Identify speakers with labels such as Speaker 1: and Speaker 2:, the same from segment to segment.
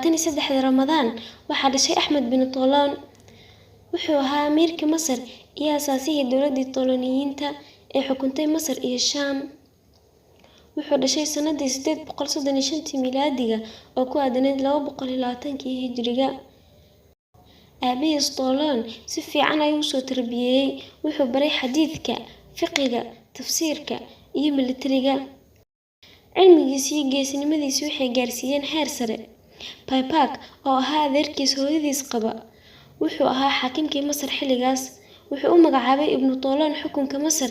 Speaker 1: 23 Ramadaan waxaa dhashay Axmed bin Tolan. Wuxuu ahaa amiirka Masar iyo aasaasihii dowladdii Tooloniyiinta ee xukuntay Masar iyo Shaam. Wuxuu dhashay sanadii 835 miilaadiga oo ku aadanayd 220 hijriga. Aabihiis Tolan si fiican ayuu u soo tarbiyay. Wuxuu baray xadiidka, fiqiga, tafsiirka iyo militariga. Cilmigiisa iyo geesinimadiisa waxay gaarsiiyeen heer sare. Paypak oo ahaa adeerkiis hooyadiis qaba wuxuu ahaa xaakimkii Masar xilligaas. Wuxuu u magacaabay Ibnu Tolan xukunka Masar.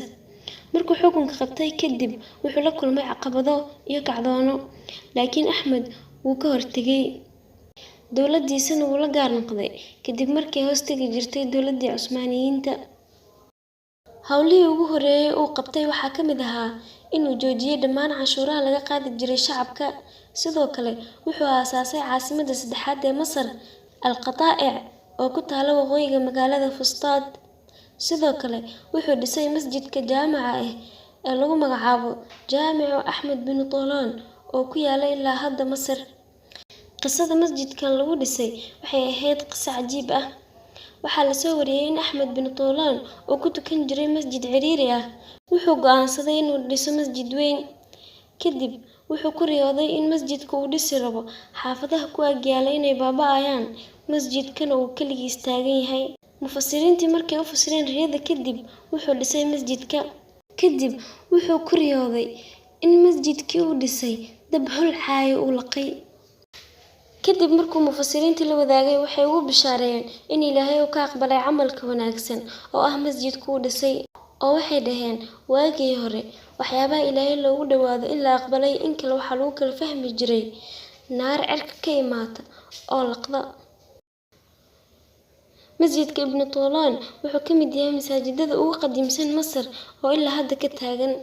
Speaker 1: Markuu xukunka qabtay kadib wuxuu la kulmay caqabado iyo kacdoono, laakiin Axmed wuu ka hortagay. Dowladdiisana wuu la gaar noqday kadib markii hoos tagi jirtay dowladdii Cusmaaniyiinta. Hawlihii ugu horreeyay uu qabtay waxaa ka mid ahaa inuu joojiyay dhammaan canshuuraha laga qaadi jiray shacabka. Sidoo kale wuxuu aasaasay caasimadda saddexaad ee Masar, Al-Qataa'ic, oo ku taalla waqooyiga magaalada Fustaad. Sidoo kale wuxuu dhisay masjidka jaamaca ah ee lagu magacaabo Jaamicu Axmed bin Tolan oo ku yaalla ilaa hadda Masar. Qisada masjidkan lagu dhisay waxay ahayd qiso cajiib ah. Waxaa la soo wariyay in Axmed bin Tolan uu ku tukan jiray masjid ciriiri ah. Wuxuu go'aansaday inuu dhiso masjid weyn. Kadib wuxuu ku riyooday in masjidka uu dhisi rabo xaafadaha ku ag yaalla inay baaba'ayaan, masjidkana uu kaligiis taagan yahay. Mufasiriintii markay u fasireen riyada kadib wuxuu dhisay masjidka. Kadib wuxuu ku riyooday in masjidkii uu dhisay dab holcaya uu laqay. Kadib markuu mufasiriintii la wadaagay waxay ugu bishaareeyeen in Ilaahay uu ka aqbalay camalka wanaagsan oo ah masjidku uu dhisay. Oo waxay dhaheen waagii hore waxyaabaha Ilaahay loogu dhawaado in la aqbalay in kale waxaa lagu kala fahmi jiray naar cirka ka imaata oo laqda. Masjidka Ibnu Tolan wuxuu ka mid yahay masaajidada ugu qadiimsan Masar oo ilaa hadda ka taagan.